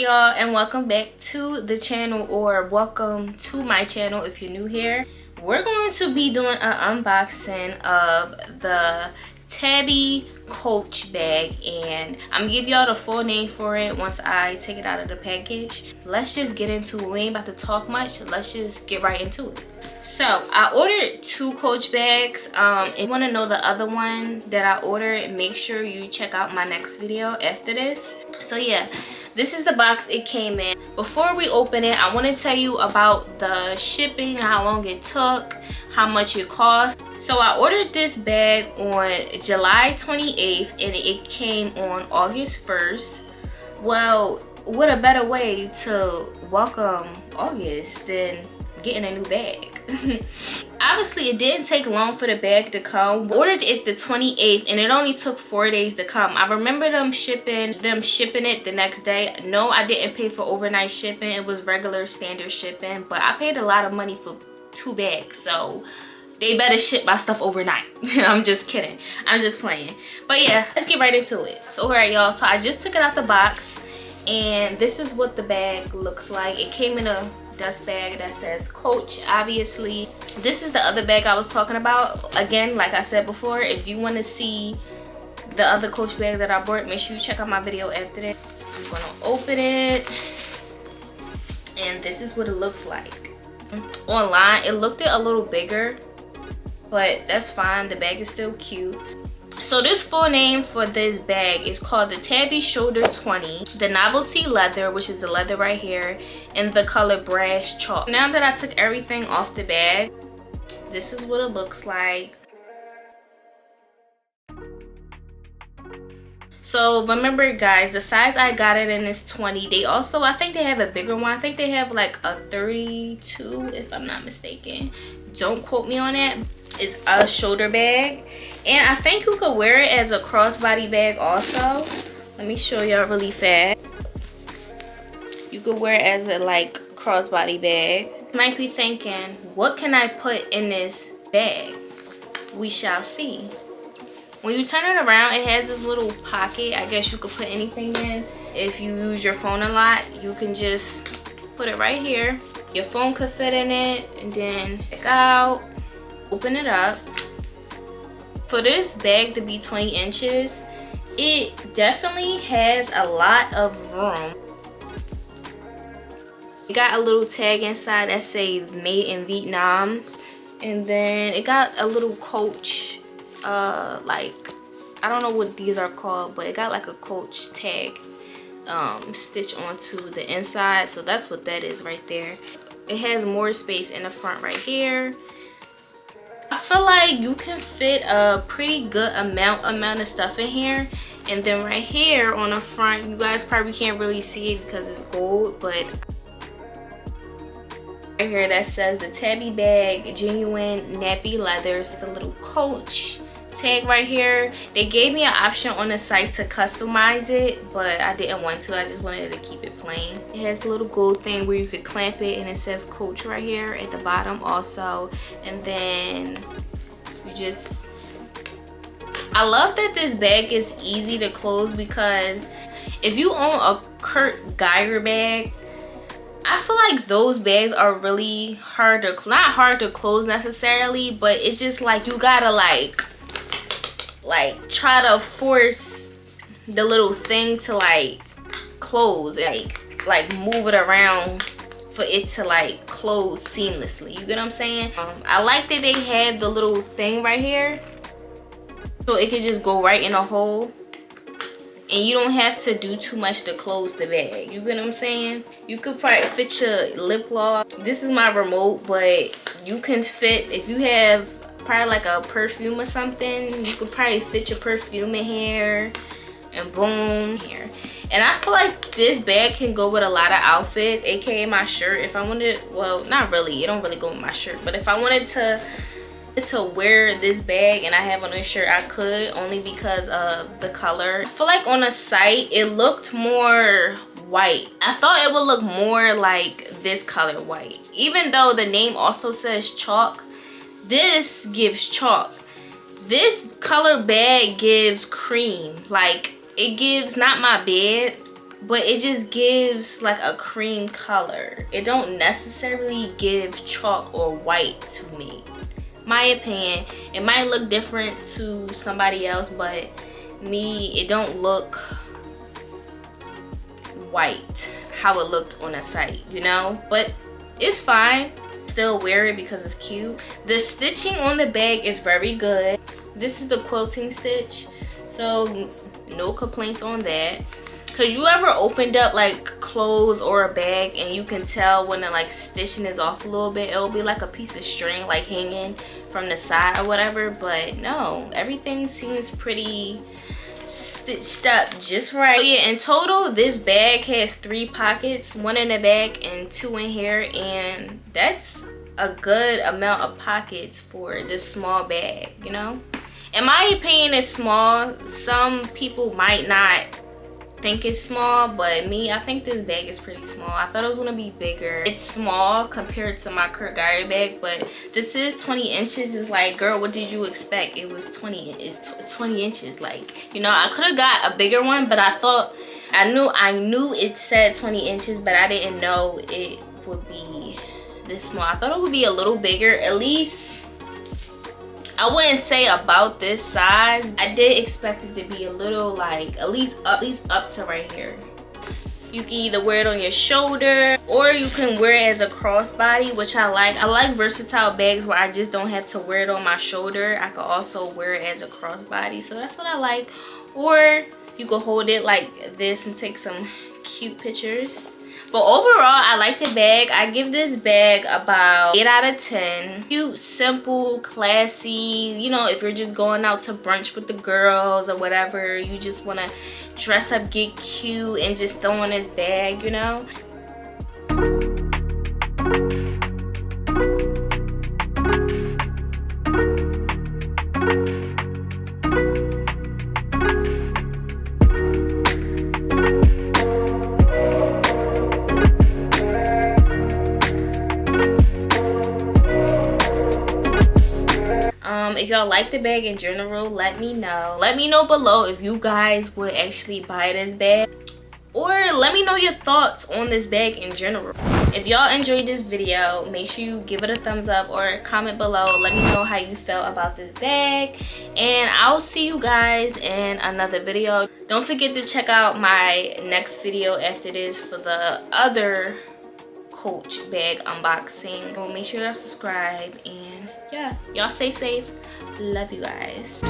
y'all, and welcome back to the channel, or welcome to my channel if you're new here. We're going to be doing an unboxing of the Tabby Coach bag, and I'm gonna give y'all the full name for it once I take it out of the package. Let's just get into it. We ain't about to talk much. Let's just get right into it. So I ordered 2 Coach bags. If you want to know the other one that I ordered, make sure you check out my next video after this. So yeah, this is the box it came in. Before we open it, I want to tell you about the shipping, how long it took, how much it cost. So I ordered this bag on July 28th and it came on August 1st. Well, what a better way to welcome August than getting a new bag. Obviously it didn't take long for the bag to come. Ordered it the 28th and it only took 4 days to come. I remember them shipping it the next day. No, I didn't pay for overnight shipping. It was regular standard shipping, but I paid a lot of money for 2 bags, so they better ship my stuff overnight. I'm just kidding, I'm just playing. But yeah, let's get right into it. So alright y'all, so I just took it out the box and this is what the bag looks like. It came in a dust bag that says Coach, obviously. This is the other bag I was talking about. Again, like I said before, if you want to see the other Coach bag that I bought, make sure you check out my video after this. I'm gonna open it and this is what it looks like. Online it looked a little bigger, but that's fine. The bag is still cute. So this full name for this bag is called the Tabby Shoulder 20, the novelty leather, which is the leather right here, and the color brass chalk. Now that I took everything off the bag, this is what it looks like. So remember guys, the size I got it in is 20. They also, I think they have a bigger one. I think they have like a 32 if I'm not mistaken. Don't quote me on that. It's a shoulder bag, and I think you could wear it as a crossbody bag also. Let me show y'all really fast. You could wear it as a like crossbody bag. You might be thinking, what can I put in this bag? We shall see. When you turn it around, it has this little pocket. I guess you could put anything in. If you use your phone a lot, you can just put it right here. Your phone could fit in it, and then check out. Open it up. For this bag to be 20 inches, it definitely has a lot of room. It got a little tag inside that says made in Vietnam, and then it got a little Coach, like, I don't know what these are called, but it got like a Coach tag stitched onto the inside, so that's what that is right there. It has more space in the front right here. I feel like you can fit a pretty good amount of stuff in here. And then right here on the front, you guys probably can't really see it because it's gold, but right here that says the Tabby bag, genuine nappy leathers, the little Coach tag right here. They gave me an option on the site to customize it, but I didn't want to. I just wanted to keep it plain. It has a little gold thing where you could clamp it, and it says Coach right here at the bottom also. And then you just, I love that this bag is easy to close, because if you own a Kurt Geiger bag, I feel like those bags are really hard to, not hard to close necessarily, but it's just like you gotta like try to force the little thing to like close and like move it around for it to like close seamlessly. You get what I'm saying? I like that they have the little thing right here, so it could just go right in a hole and you don't have to do too much to close the bag. You get what I'm saying? You could probably fit your lip gloss. This is my remote, but you can fit, if you have probably like a perfume or something, you could probably fit your perfume in here, and boom, here. And I feel like this bag can go with a lot of outfits, aka my shirt. If I wanted, well, not really, it don't really go with my shirt, but if I wanted to wear this bag and I have on a shirt, I could, only because of the color. I feel like on the site it looked more white. I thought it would look more like this color white, even though the name also says chalk. This gives chalk. This color bag gives cream. Like, it gives, not my bed, but it just gives like a cream color. It don't necessarily give chalk or white to me. My opinion. It might look different to somebody else, but me, it don't look white how it looked on the site, you know? But it's fine. Still wear it because it's cute. The stitching on the bag is very good. This is the quilting stitch, so no complaints on that. Cause you ever opened up like clothes or a bag and you can tell when the like stitching is off a little bit? It'll be like a piece of string like hanging from the side or whatever, but no, everything seems pretty stitched up just right. So yeah, in total this bag has 3 pockets, 1 in the back and 2 in here, and that's a good amount of pockets for this small bag, you know? In my opinion, it's small. Some people might not think it's small, but me, I think this bag is pretty small. I thought it was gonna be bigger. It's small compared to my Kurt Geiger bag, but this is 20 inches. It's like, girl, what did you expect? It was 20. It's 20 inches. Like, you know, I could have got a bigger one, but I thought I knew it said 20 inches, but I didn't know it would be this small. I thought it would be a little bigger, at least. I wouldn't say about this size. I did expect it to be a little like at least up to right here. You can either wear it on your shoulder or you can wear it as a crossbody, which I like. I like versatile bags where I just don't have to wear it on my shoulder. I could also wear it as a crossbody, so that's what I like. Or you could hold it like this and take some cute pictures. But overall, I like the bag. I give this bag about 8 out of 10. Cute, simple, classy. You know, if you're just going out to brunch with the girls or whatever, you just want to dress up, get cute, and just throw on this bag, you know? If y'all like the bag in general, let me know. Let me know below if you guys would actually buy this bag, or let me know your thoughts on this bag in general. If y'all enjoyed this video, make sure you give it a thumbs up or comment below. Let me know how you felt about this bag, and I'll see you guys in another video. Don't forget to check out my next video after this for the other Coach bag unboxing. So make sure to subscribe, and yeah, y'all stay safe. Love you guys.